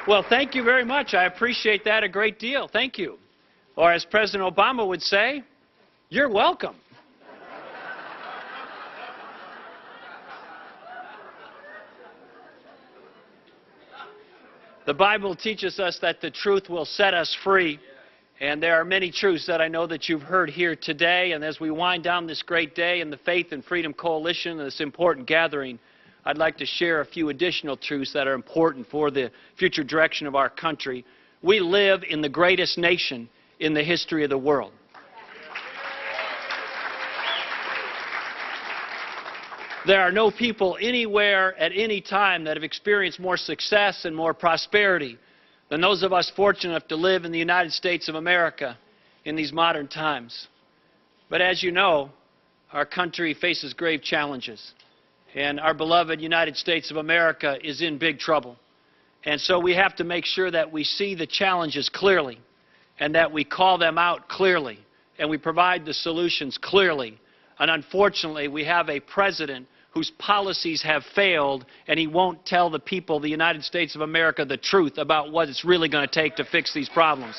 Well, thank you very much. I appreciate that a great deal. Thank you. Or as President Obama would say, you're welcome. The Bible teaches us that the truth will set us free. And there are many truths that I know that you've heard here today. And as we wind down this great day in the Faith and Freedom Coalition and this important gathering, I'd like to share a few additional truths that are important for the future direction of our country. We live in the greatest nation in the history of the world. There are no people anywhere at any time that have experienced more success and more prosperity than those of us fortunate enough to live in the United States of America in these modern times. But as you know, our country faces grave challenges, and our beloved United States of America is in big trouble. And so we have to make sure that we see the challenges clearly, and that we call them out clearly, and we provide the solutions clearly. And unfortunately, we have a president whose policies have failed, and he won't tell the people of the United States of America the truth about what it's really going to take to fix these problems.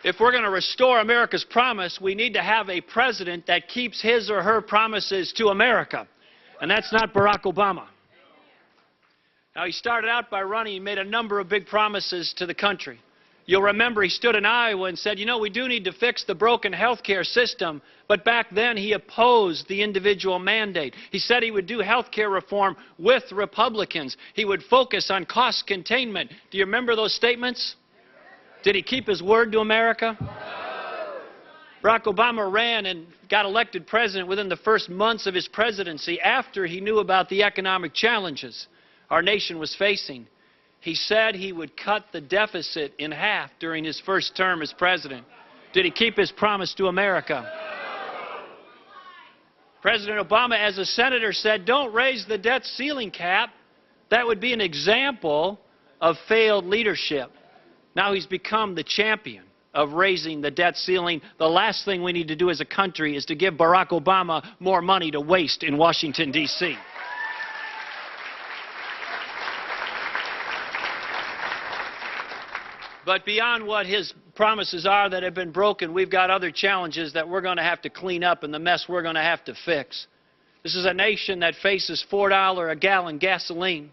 If we're going to restore America's promise, we need to have a president that keeps his or her promises to America. And that's not Barack Obama. Now, he started out by running, he made a number of big promises to the country. You'll remember he stood in Iowa and said, you know, we do need to fix the broken health care system. But back then he opposed the individual mandate. He said he would do health care reform with Republicans. He would focus on cost containment. Do you remember those statements? Did he keep his word to America? Barack Obama ran and got elected president within the first months of his presidency after he knew about the economic challenges our nation was facing. He said he would cut the deficit in half during his first term as president. Did he keep his promise to America? President Obama, as a senator, said, don't raise the debt ceiling cap. That would be an example of failed leadership. Now he's become the champion of raising the debt ceiling. The last thing we need to do as a country is to give Barack Obama more money to waste in Washington, D.C. But beyond what his promises are that have been broken, we've got other challenges that we're going to have to clean up and the mess we're going to have to fix. This is a nation that faces $4 a gallon gasoline.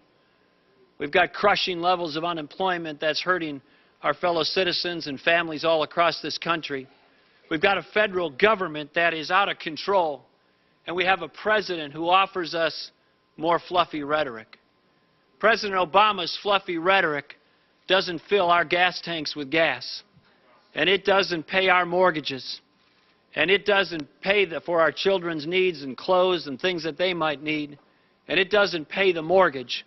We've got crushing levels of unemployment that's hurting our fellow citizens and families all across this country. We've got a federal government that is out of control, and we have a president who offers us more fluffy rhetoric. President Obama's fluffy rhetoric doesn't fill our gas tanks with gas, and it doesn't pay our mortgages, and it doesn't pay for our children's needs and clothes and things that they might need, and it doesn't pay the mortgage.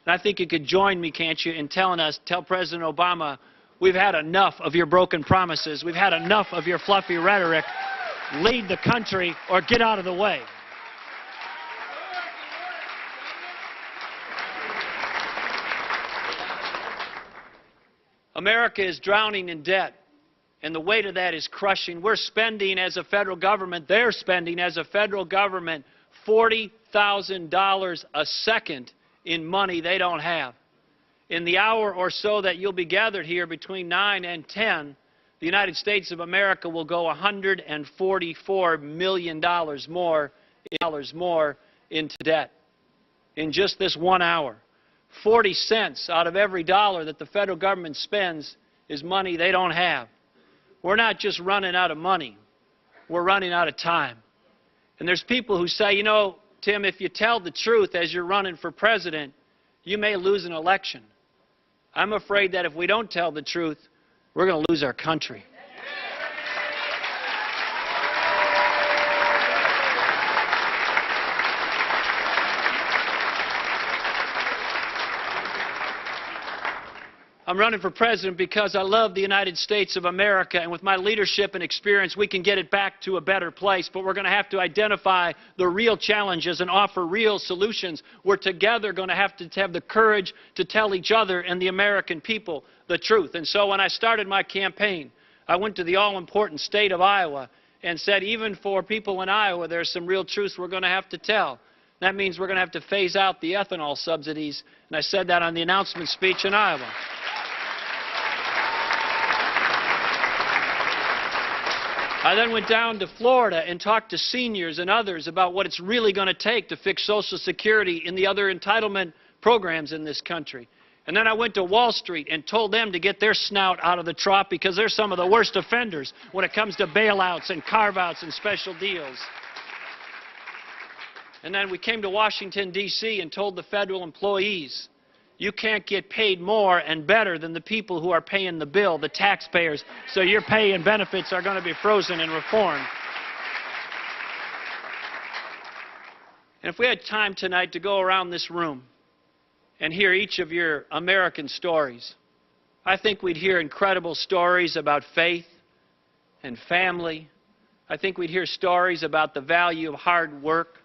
And I think you could join me, can't you, in tell President Obama, we've had enough of your broken promises, we've had enough of your fluffy rhetoric, lead the country or get out of the way. America is drowning in debt, and the weight of that is crushing. We're spending as a federal government, they're spending as a federal government $40,000 a second in money they don't have. In the hour or so that you'll be gathered here between 9 and 10, the United States of America will go $144 million more into debt in just this 1 hour. 40 cents out of every dollar that the federal government spends is money they don't have. We're not just running out of money, we're running out of time. And there's people who say, you know, Tim, if you tell the truth as you're running for president, you may lose an election. I'm afraid that if we don't tell the truth, we're going to lose our country. I'm running for president because I love the United States of America, and with my leadership and experience, we can get it back to a better place. But we're going to have to identify the real challenges and offer real solutions. We're together going to have the courage to tell each other and the American people the truth. And so when I started my campaign, I went to the all-important state of Iowa and said, even for people in Iowa, there's some real truths we're going to have to tell. That means we're going to have to phase out the ethanol subsidies, and I said that on the announcement speech in Iowa. I then went down to Florida and talked to seniors and others about what it's really going to take to fix Social Security and the other entitlement programs in this country. And then I went to Wall Street and told them to get their snout out of the trough because they're some of the worst offenders when it comes to bailouts and carve-outs and special deals. And then we came to Washington, D.C. and told the federal employees, you can't get paid more and better than the people who are paying the bill, the taxpayers, so your pay and benefits are going to be frozen and reformed. And if we had time tonight to go around this room and hear each of your American stories, I think we'd hear incredible stories about faith and family. I think we'd hear stories about the value of hard work.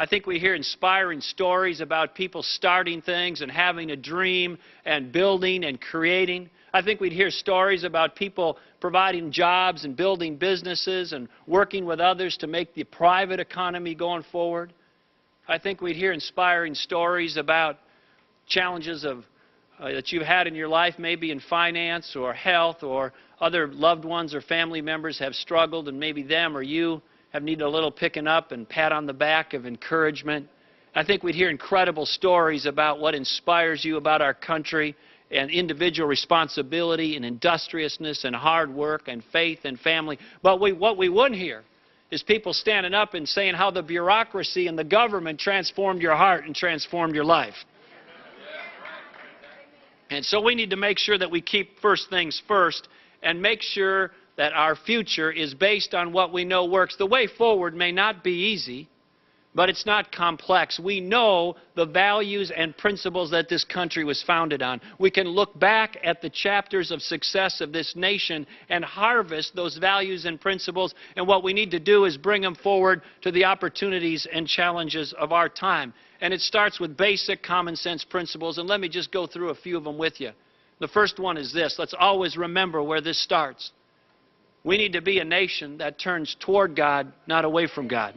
I think we hear inspiring stories about people starting things and having a dream and building and creating. I think we'd hear stories about people providing jobs and building businesses and working with others to make the private economy going forward. I think we'd hear inspiring stories about challenges that you've had in your life, maybe in finance or health, or other loved ones or family members have struggled and maybe them or you have needed a little picking up and pat on the back of encouragement. I think we'd hear incredible stories about what inspires you about our country and individual responsibility and industriousness and hard work and faith and family. But what we wouldn't hear is people standing up and saying how the bureaucracy and the government transformed your heart and transformed your life. And so we need to make sure that we keep first things first and make sure that our future is based on what we know works. The way forward may not be easy, but it's not complex. We know the values and principles that this country was founded on. We can look back at the chapters of success of this nation and harvest those values and principles, and what we need to do is bring them forward to the opportunities and challenges of our time. And it starts with basic common sense principles, and let me just go through a few of them with you. The first one is this. Let's always remember where this starts. We need to be a nation that turns toward God, not away from God.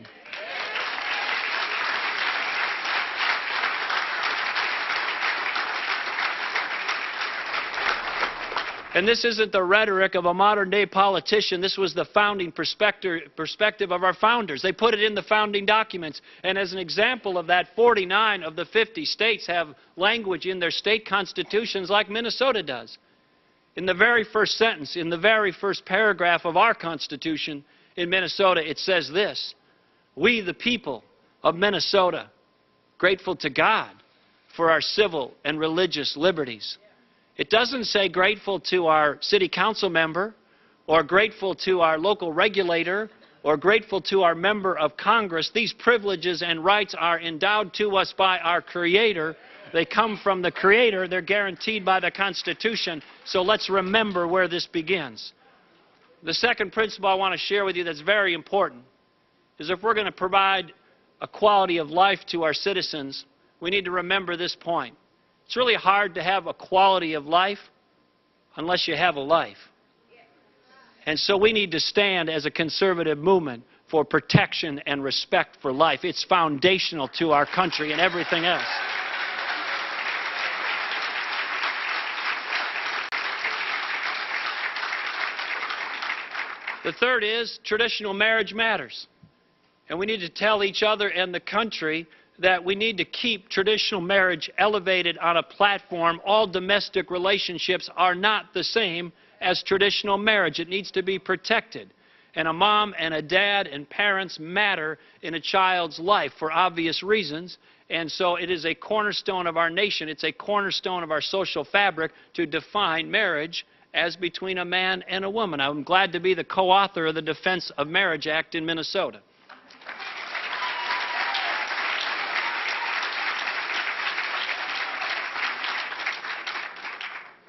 And this isn't the rhetoric of a modern-day politician. This was the founding perspective of our founders. They put it in the founding documents. And as an example of that, 49 of the 50 states have language in their state constitutions like Minnesota does. In the very first sentence, in the very first paragraph of our Constitution in Minnesota, it says this: we, the people of Minnesota, grateful to God for our civil and religious liberties. It doesn't say grateful to our city council member, or grateful to our local regulator, or grateful to our member of Congress. These privileges and rights are endowed to us by our Creator. They come from the Creator. They're guaranteed by the Constitution. So let's remember where this begins. The second principle I want to share with you that's very important is if we're going to provide a quality of life to our citizens, we need to remember this point. It's really hard to have a quality of life unless you have a life. And so we need to stand as a conservative movement for protection and respect for life. It's foundational to our country and everything else. The third is traditional marriage matters. And we need to tell each other and the country that we need to keep traditional marriage elevated on a platform. All domestic relationships are not the same as traditional marriage. It needs to be protected. And a mom and a dad and parents matter in a child's life for obvious reasons. And so it is a cornerstone of our nation. It's a cornerstone of our social fabric to define marriage as between a man and a woman. I'm glad to be the co-author of the Defense of Marriage Act in Minnesota.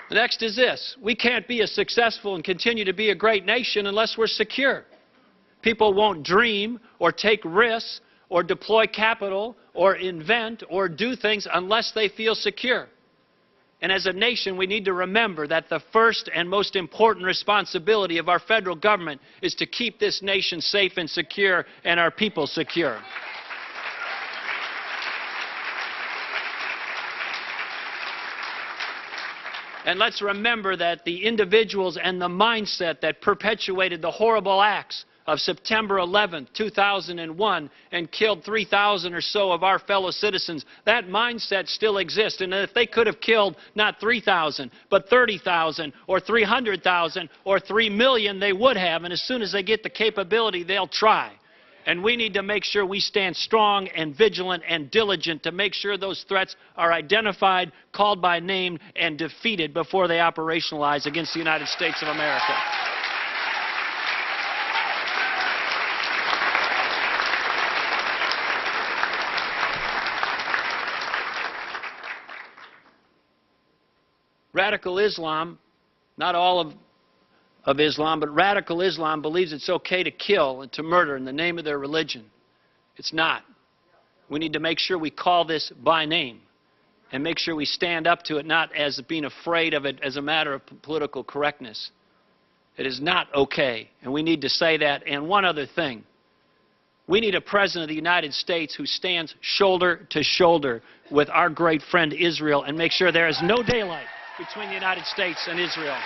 The next is this. We can't be as successful and continue to be a great nation unless we're secure. People won't dream or take risks or deploy capital or invent or do things unless they feel secure. And as a nation, we need to remember that the first and most important responsibility of our federal government is to keep this nation safe and secure and our people secure. And let's remember that the individuals and the mindset that perpetuated the horrible acts of September 11th, 2001, and killed 3,000 or so of our fellow citizens, that mindset still exists. And if they could have killed not 3,000, but 30,000 or 300,000 or 3 million, they would have. And as soon as they get the capability, they'll try. And we need to make sure we stand strong and vigilant and diligent to make sure those threats are identified, called by name, and defeated before they operationalize against the United States of America. Radical Islam, not all of Islam, but radical Islam believes it's okay to kill and to murder in the name of their religion. It's not. We need to make sure we call this by name and make sure we stand up to it, not as being afraid of it as a matter of political correctness. It is not okay, and we need to say that. And one other thing. We need a President of the United States who stands shoulder to shoulder with our great friend Israel and make sure there is no daylight between the United States and Israel.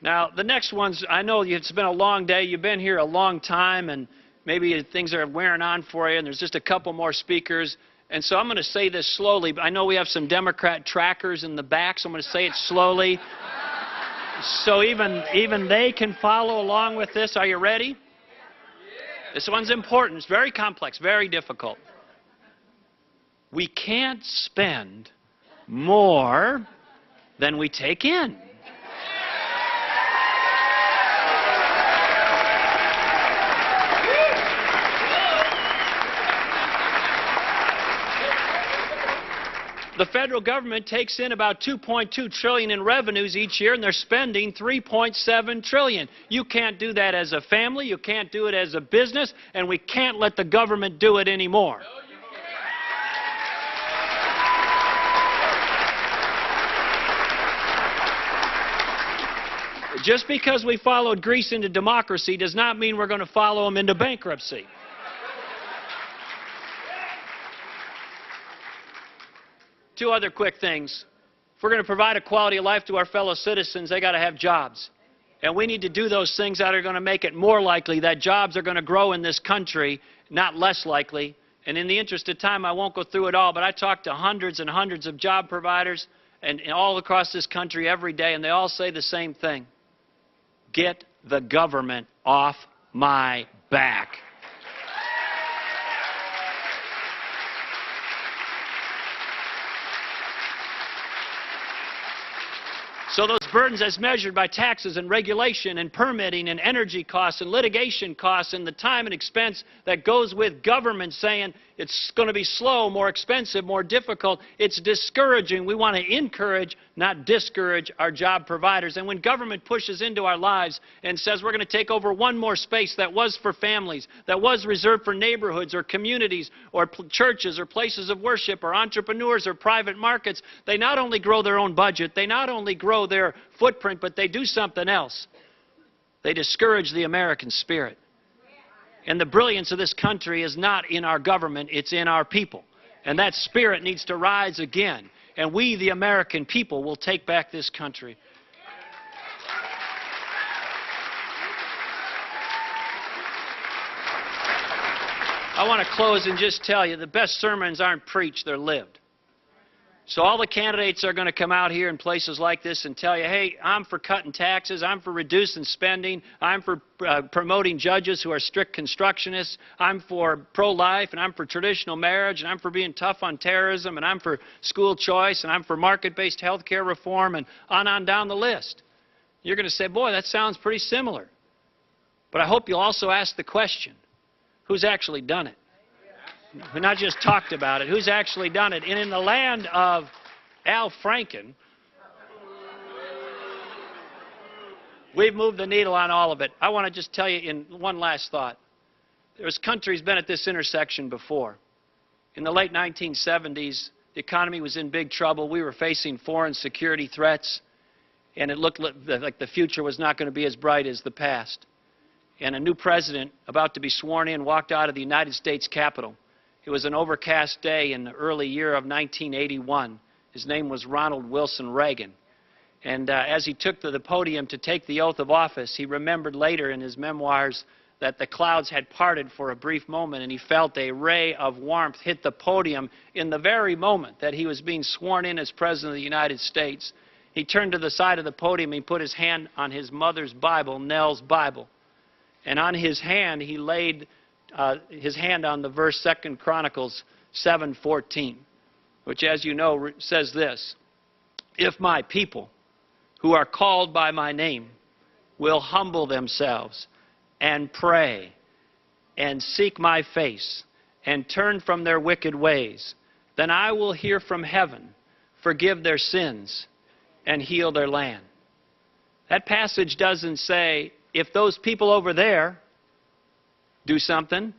Now, the next ones, I know it's been a long day. You've been here a long time, and maybe things are wearing on for you, and there's just a couple more speakers. And so I'm going to say this slowly. I know we have some Democrat trackers in the back, so I'm going to say it slowly so even they can follow along with this. Are you ready? This one's important. It's very complex, very difficult. We can't spend more than we take in. The federal government takes in about $2.2 trillion in revenues each year, and they're spending $3.7 trillion. You can't do that as a family, you can't do it as a business, and we can't let the government do it anymore. Just because we followed Greece into democracy does not mean we're going to follow them into bankruptcy. Two other quick things. If we're going to provide a quality of life to our fellow citizens, they got to have jobs. And we need to do those things that are going to make it more likely that jobs are going to grow in this country, not less likely. And in the interest of time, I won't go through it all, but I talk to hundreds and hundreds of job providers and all across this country every day, and they all say the same thing. Get the government off my back. So those burdens as measured by taxes and regulation and permitting and energy costs and litigation costs and the time and expense that goes with government saying it's going to be slow, more expensive, more difficult, it's discouraging. We want to encourage, not discourage, our job providers. And when government pushes into our lives and says we're going to take over one more space that was for families, that was reserved for neighborhoods or communities or churches or places of worship or entrepreneurs or private markets, they not only grow their own budget, they not only grow their footprint, but they do something else. They discourage the American spirit. And the brilliance of this country is not in our government, it's in our people. And that spirit needs to rise again. And we, the American people, will take back this country. I want to close and just tell you, the best sermons aren't preached, they're lived. So all the candidates are going to come out here in places like this and tell you, hey, I'm for cutting taxes, I'm for reducing spending, I'm for promoting judges who are strict constructionists, I'm for pro-life, and I'm for traditional marriage, and I'm for being tough on terrorism, and I'm for school choice, and I'm for market-based health care reform, and on down the list. You're going to say, boy, that sounds pretty similar. But I hope you'll also ask the question, who's actually done it? Who not just talked about it, who's actually done it? And in the land of Al Franken, we've moved the needle on all of it. I want to just tell you in one last thought. There's countries been at this intersection before. In the late 1970s, the economy was in big trouble. We were facing foreign security threats. and it looked like the future was not going to be as bright as the past. And a new president, about to be sworn in, walked out of the United States Capitol. It was an overcast day in the early year of 1981. His name was Ronald Wilson Reagan. And as he took to the podium to take the oath of office, he remembered later in his memoirs that the clouds had parted for a brief moment, and he felt a ray of warmth hit the podium in the very moment that he was being sworn in as President of the United States. He turned to the side of the podium, he put his hand on his mother's Bible, Nell's Bible. And on his hand, he laid his hand on the verse 2 Chronicles 7:14, which, as you know, says this: "If my people, who are called by my name, will humble themselves and pray and seek my face and turn from their wicked ways, then I will hear from heaven, forgive their sins, and heal their land." That passage doesn't say, if those people over there do something.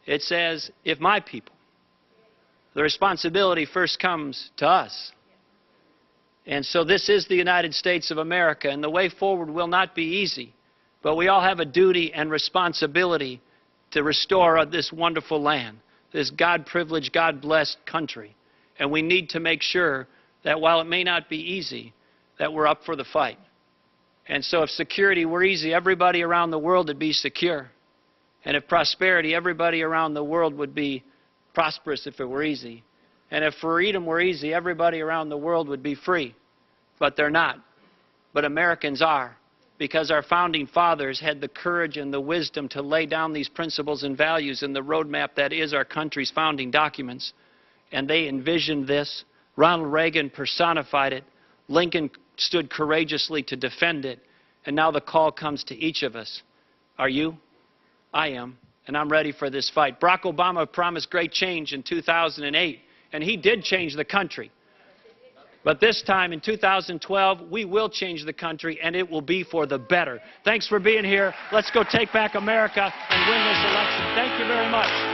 It says, if my people. The responsibility first comes to us. And so this is the United States of America, and the way forward will not be easy. But we all have a duty and responsibility to restore this wonderful land, this God-privileged, God-blessed country. And we need to make sure that while it may not be easy, that we're up for the fight. And so if security were easy, everybody around the world would be secure. And if prosperity, everybody around the world would be prosperous if it were easy. And if freedom were easy, everybody around the world would be free. But they're not. But Americans are, because our founding fathers had the courage and the wisdom to lay down these principles and values in the roadmap that is our country's founding documents. And they envisioned this. Ronald Reagan personified it. Lincoln stood courageously to defend it. And now the call comes to each of us. Are you? I am. And I'm ready for this fight. Barack Obama promised great change in 2008. And he did change the country. But this time in 2012, we will change the country, and it will be for the better. Thanks for being here. Let's go take back America and win this election. Thank you very much.